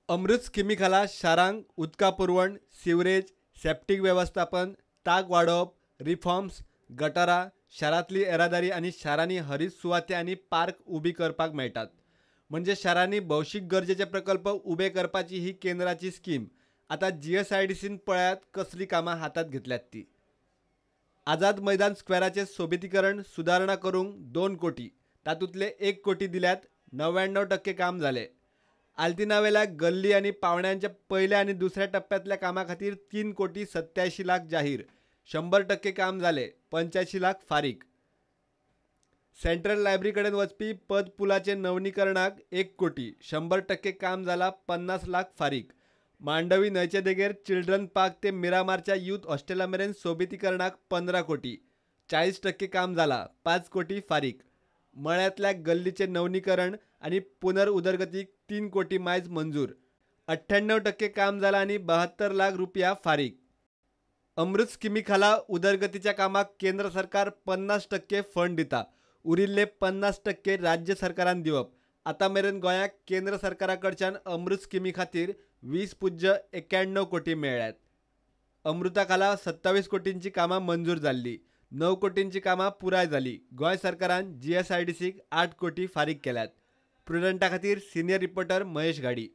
अमृत स्किमी खाला शारांक, उदका पुरवण, सिवरेज, सेप्टीक व्यवस्थापन, ताक वाडोवप, रिफॉर्म्स, गटारां, शारांतली येरादारी आनी शारांनी हरीत सुवाते आनी पार्क उबी करपाक मेळटात. म्हणजे शारांनी भौशीक गरजेचे प्रकल्प उबे करपाची ही केंद्राची स्कीम. आता GSIDCन पळयात कसली कामां हातात घेतल्यात ती. आझाद मैदान स्क्वेराचे सोबितीकरण सुदारणा करूंक 2 कोटी, तातूंतले 1 कोटी दिल्यात. 99% काम झाले. आल्तिनावेल्या गल्ली आणि पावण्यांच्या पहिल्या आणि दुसऱ्या टप्प्यातल्या कामा खातीर 3 कोटी 87 लाख जाहीर. 100% काम झाले. 85 लाख फारीक. सेंट्रल लायब्ररी कडेन वचपी पद पुलाचे नवनीकरणाक 1 कोटी. 100% काम जाला. 50 लाख फारीक. मांडवी न्हंयचे देगेर चिल्ड्रन पार्क ते मिरामारच्या यूथ हॉस्टेला मेरेन सोबितीकरणाक 15 कोटी. 40% काम जाला. 5 कोटी फारीक. मळ्यातल्या गल्लीचे नवनीकरण आणि पुनर्उदरगतीक 3 कोटी मायज मंजूर. 98% काम जाला आणि 72 लाख रुपया फारीक. अमृत स्किमी खाला उदरगतीच्या कामाक केंद्र सरकार 50% फंड दिता. उरिल्ले 50% राज्य सरकारान दिवप. आतां मेरेन गोंयाक केंद्र सरकारा कडच्यान अमृत स्किमी खातीर 20.91 कोटी मेळ्ळ्यात. अमृता खाला 27 कोटींची कामां मंजूर जाल्ली. 9 कोटींची कामां पुराय जाली. गोंय सरकारान GSIDCक 8 कोटी फारीक केल्यात. प्रुडंटा खातीर सिनियर रिपोर्टर महेश गाडी.